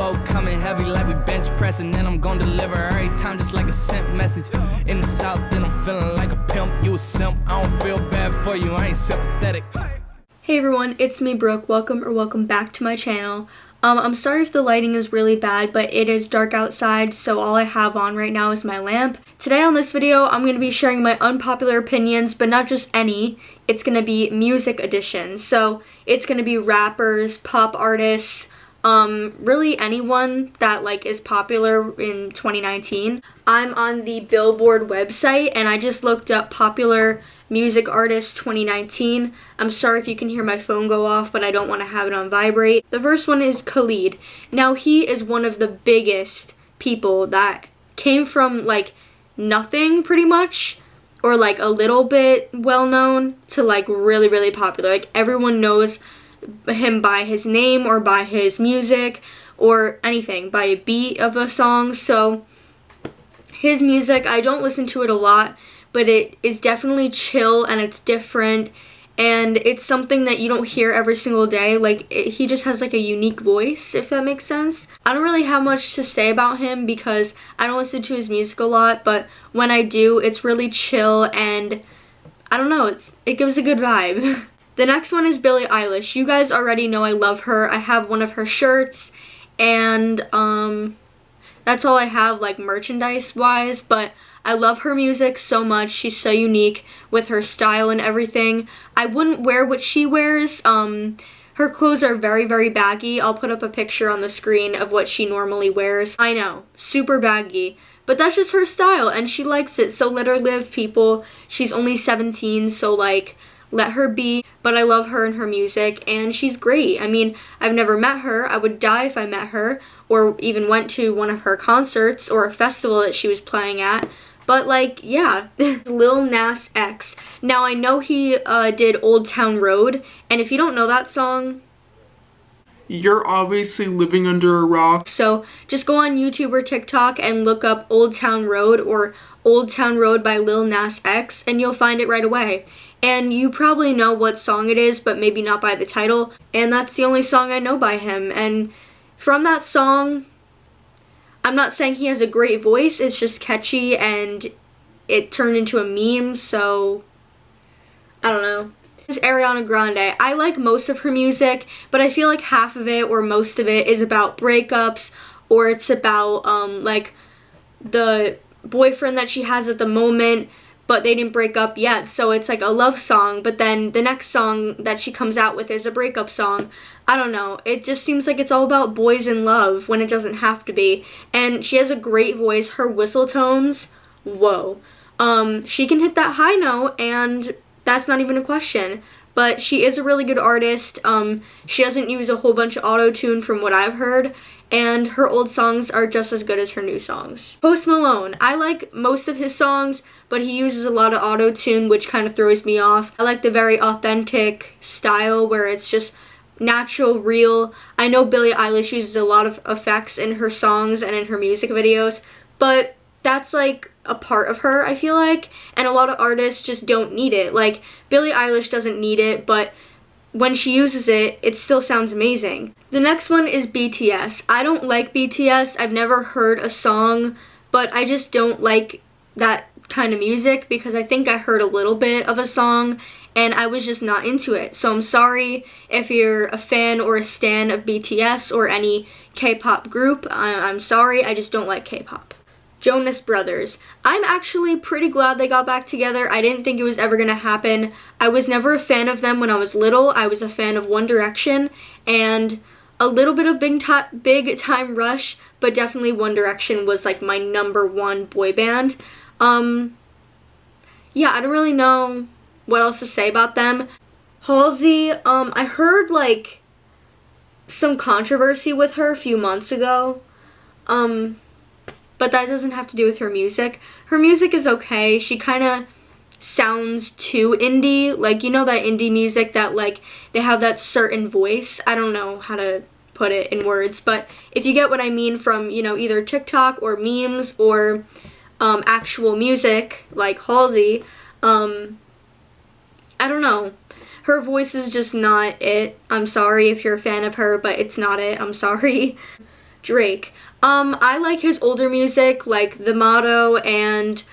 info coming heavy like we bench pressing, and I'm gonna deliver every time just like a sent message. In the south, then I'm feeling like a pimp. You a simp, I don't feel bad for you, I ain't sympathetic. Hey everyone, it's me Brooke. Welcome back to my channel. I'm sorry if the lighting is really bad, but it is dark outside, so all I have on right now is my lamp. Today on this video, I'm going to be sharing my unpopular opinions, but not just any. It's going to be music edition. So it's going to be rappers, pop artists, really anyone that is popular in 2019. I'm on the Billboard website and I just looked up popular music artists 2019. I'm sorry if you can hear my phone go off, but I don't want to have it on vibrate. The first one is Khalid. Now he is one of the biggest people that came from nothing pretty much, or a little bit well known, to really, really popular. Everyone knows him by his name or by his music or anything, by a beat of a song. So his music, I don't listen to it a lot, but it is definitely chill and it's different and it's something that you don't hear every single day. He just has a unique voice, if that makes sense. I don't really have much to say about him because I don't listen to his music a lot, but when I do, it's really chill and I don't know, it gives a good vibe. The next one is Billie Eilish. You guys already know I love her. I have one of her shirts and that's all I have merchandise wise, but I love her music so much. She's so unique with her style and everything. I wouldn't wear what she wears. Her clothes are very, very baggy. I'll put up a picture on the screen of what she normally wears. I know, super baggy. But that's just her style and she likes it, so let her live, people. She's only 17, so let her be. But I love her and her music and she's great. I mean, I've never met her. I would die if I met her or even went to one of her concerts or a festival that she was playing at. But yeah, Lil Nas X. Now I know he did Old Town Road, and if you don't know that song, you're obviously living under a rock. So just go on YouTube or TikTok and look up Old Town Road or Old Town Road by Lil Nas X, and you'll find it right away. And you probably know what song it is, but maybe not by the title, and that's the only song I know by him. And from that song, I'm not saying he has a great voice, it's just catchy and it turned into a meme, so I don't know. It's Ariana Grande. I like most of her music, but I feel like half of it or most of it is about breakups, or it's about the boyfriend that she has at the moment, but they didn't break up yet, so it's a love song, but then the next song that she comes out with is a breakup song. I don't know, it just seems like it's all about boys in love when it doesn't have to be. And she has a great voice. Her whistle tones, whoa. She can hit that high note and that's not even a question. But she is a really good artist. She doesn't use a whole bunch of auto-tune from what I've heard, and her old songs are just as good as her new songs. Post Malone. I like most of his songs, but he uses a lot of auto-tune, which kind of throws me off. I like the very authentic style where it's just natural, real. I know Billie Eilish uses a lot of effects in her songs and in her music videos, but that's a part of her, I feel like, and a lot of artists just don't need it. Billie Eilish doesn't need it, but when she uses it, it still sounds amazing. The next one is BTS. I don't like BTS. I've never heard a song, but I just don't like that kind of music because I think I heard a little bit of a song and I was just not into it. So I'm sorry if you're a fan or a stan of BTS or any K-pop group. I'm sorry, I just don't like K-pop. Jonas Brothers. I'm actually pretty glad they got back together. I didn't think it was ever gonna happen. I was never a fan of them when I was little. I was a fan of One Direction and a little bit of Big Time Rush, but definitely One Direction was my number one boy band. Yeah, I don't really know what else to say about them. Halsey, I heard some controversy with her a few months ago. But that doesn't have to do with her music. Her music is okay. She kind of sounds too indie. You know that indie music that they have that certain voice. I don't know how to put it in words, but if you get what I mean from, either TikTok or memes or actual music like Halsey, I don't know. Her voice is just not it. I'm sorry if you're a fan of her, but it's not it. I'm sorry. Drake. I like his older music, like The Motto and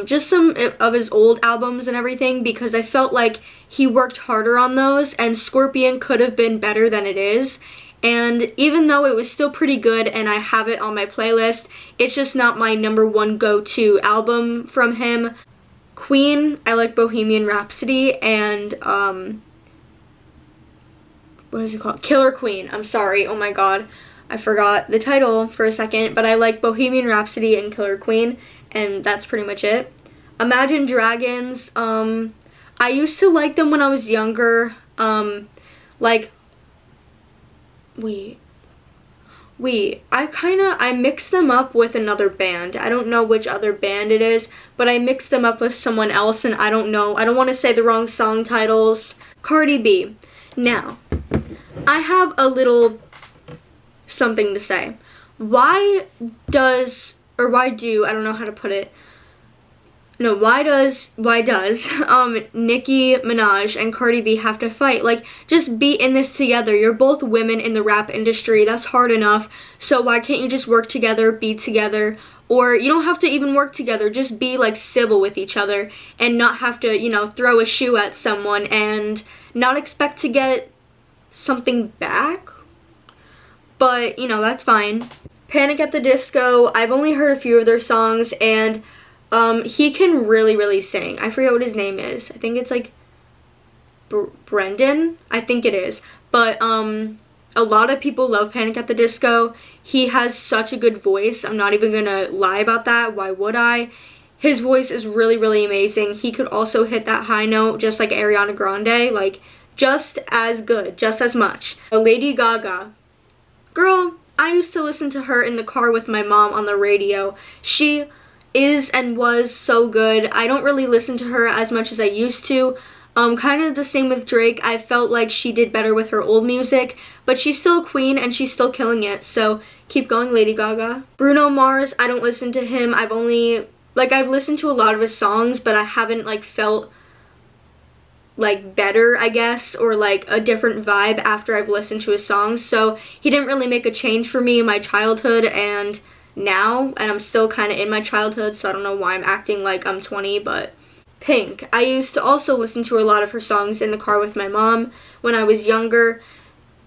just some of his old albums and everything, because I felt like he worked harder on those, and Scorpion could have been better than it is. And even though it was still pretty good and I have it on my playlist, it's just not my number one go-to album from him. Queen, I like Bohemian Rhapsody, and what is it called? Killer Queen. I'm sorry. Oh my god. I forgot the title for a second, but I like Bohemian Rhapsody and Killer Queen, and that's pretty much it. Imagine Dragons. I used to like them when I was younger. Like, I mixed them up with another band. I don't know which other band it is, but I mixed them up with someone else, and I don't know. I don't want to say the wrong song titles. Cardi B. Now, I have a little something to say. Why does Nicki Minaj and Cardi B have to fight? Like, just be in this together. You're both women in the rap industry. That's hard enough. So why can't you just work together, be together? Or you don't have to even work together. Just be, like, civil with each other and not have to, you know, throw a shoe at someone and not expect to get something back. But, you know, that's fine. Panic at the Disco, I've only heard a few of their songs, and he can really, really sing. I forget what his name is. I think it's like Brendan. I think it is. But a lot of people love Panic at the Disco. He has such a good voice. I'm not even gonna lie about that. Why would I? His voice is really, really amazing. He could also hit that high note just like Ariana Grande. Like, just as good, just as much. Lady Gaga. Girl, I used to listen to her in the car with my mom on the radio. She is and was so good. I don't really listen to her as much as I used to. Kind of the same with Drake. I felt like she did better with her old music, but she's still a queen and she's still killing it. So keep going, Lady Gaga. Bruno Mars, I don't listen to him. I've listened to a lot of his songs, but I haven't like felt like better, I guess, or like a different vibe after I've listened to his songs. So he didn't really make a change for me in my childhood and now, and I'm still kind of in my childhood, so I don't know why I'm acting like I'm 20, but Pink. I used to also listen to a lot of her songs in the car with my mom when I was younger.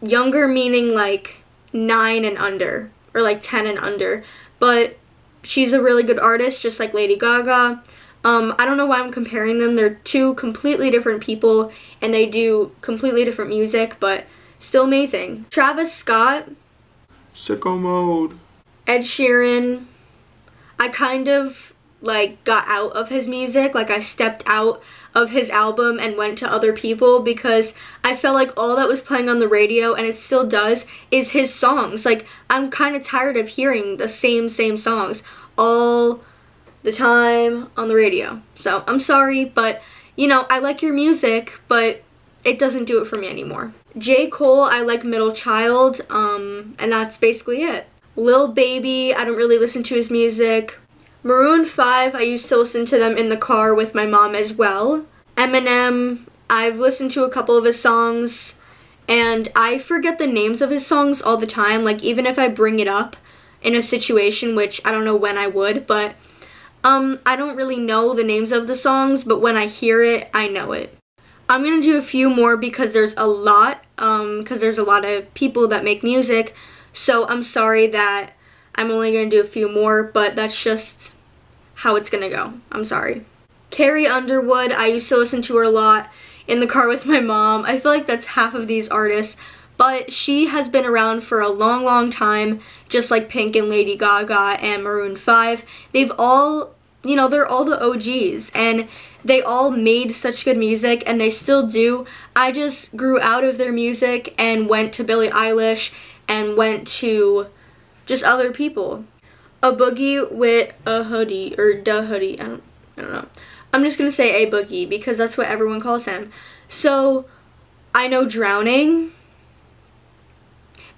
Younger meaning like 9 and under, or like 10 and under, but she's a really good artist, just like Lady Gaga. I don't know why I'm comparing them. They're two completely different people, and they do completely different music, but still amazing. Travis Scott. Sicko Mode. Ed Sheeran. I kind of like got out of his music. Like, I stepped out of his album and went to other people because I felt like all that was playing on the radio, and it still does, is his songs. Like, I'm kind of tired of hearing the same songs all the time on the radio. So I'm sorry, but you know, I like your music, but it doesn't do it for me anymore. J. Cole, I like Middle Child, and that's basically it. Lil Baby, I don't really listen to his music. Maroon 5, I used to listen to them in the car with my mom as well. Eminem, I've listened to a couple of his songs, and I forget the names of his songs all the time. Like, even if I bring it up in a situation, which I don't know when I would, but I don't really know the names of the songs, but when I hear it, I know it. I'm gonna do a few more because there's a lot of people that make music, so I'm sorry that I'm only gonna do a few more, but that's just how it's gonna go. I'm sorry. Carrie Underwood, I used to listen to her a lot in the car with my mom. I feel like that's half of these artists, but she has been around for a long, long time, just like Pink and Lady Gaga and Maroon 5. They've all, you know, they're all the OGs, and they all made such good music, and they still do. I just grew out of their music and went to Billie Eilish and went to just other people. A Boogie with a Hoodie, or Da Hoodie, I don't know. I'm just gonna say A Boogie because that's what everyone calls him. So, I know Drowning.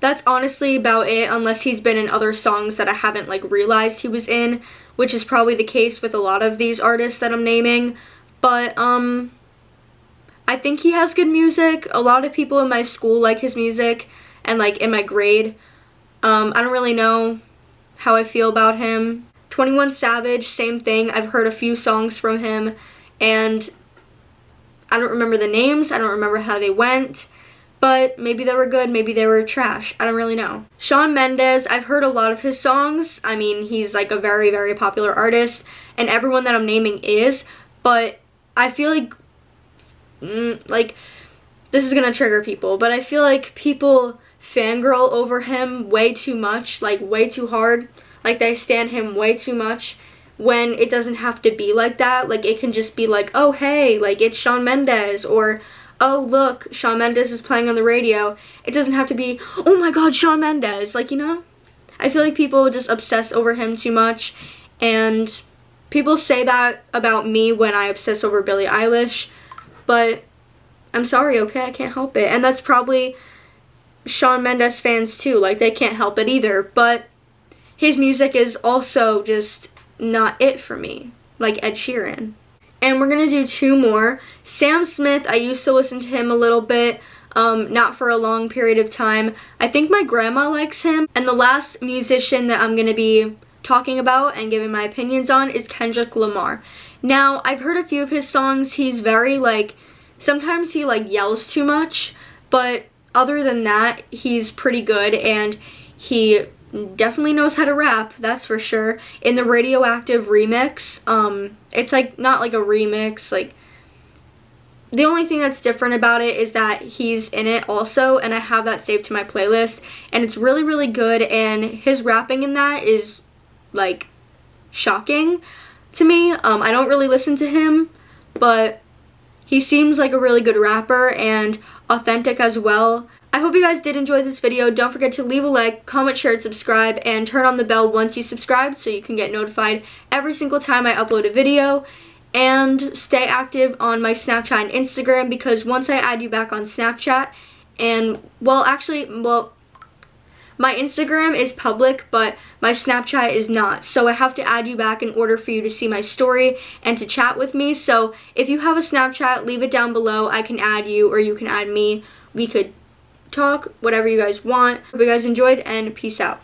That's honestly about it, unless he's been in other songs that I haven't like realized he was in, which is probably the case with a lot of these artists that I'm naming. But I think he has good music. A lot of people in my school like his music, and like in my grade. I don't really know how I feel about him. 21 Savage, same thing. I've heard a few songs from him, and I don't remember the names. I don't remember how they went, but maybe they were good, maybe they were trash. I don't really know. Shawn Mendes, I've heard a lot of his songs. I mean, he's like a very, very popular artist, and everyone that I'm naming is, but I feel like this is gonna trigger people, but I feel like people fangirl over him way too much, like way too hard. Like they stan him way too much when it doesn't have to be like that. Like it can just be like, oh hey, like it's Shawn Mendes, or oh look, Shawn Mendes is playing on the radio. It doesn't have to be, oh my god, Shawn Mendes. Like, you know? I feel like people just obsess over him too much, and people say that about me when I obsess over Billie Eilish, but I'm sorry, okay? I can't help it. And that's probably Shawn Mendes fans too. Like they can't help it either, but his music is also just not it for me, like Ed Sheeran. And we're gonna do two more. Sam Smith, I used to listen to him a little bit, not for a long period of time. I think my grandma likes him. And the last musician that I'm gonna be talking about and giving my opinions on is Kendrick Lamar. Now, I've heard a few of his songs. He's very like, sometimes he like yells too much, but other than that, he's pretty good, and he definitely knows how to rap, that's for sure. In the Radioactive remix, it's like not like a remix, like the only thing that's different about it is that he's in it also, and I have that saved to my playlist, and it's really, really good, and his rapping in that is like shocking to me. I don't really listen to him, but he seems like a really good rapper and authentic as well. I hope you guys did enjoy this video. Don't forget to leave a like, comment, share, and subscribe, and turn on the bell once you subscribe so you can get notified every single time I upload a video. And stay active on my Snapchat and Instagram, because once I add you back on Snapchat, and my Instagram is public, but my Snapchat is not. So I have to add you back in order for you to see my story and to chat with me. So if you have a Snapchat, leave it down below. I can add you, or you can add me. We could talk, whatever you guys want. Hope you guys enjoyed, and peace out.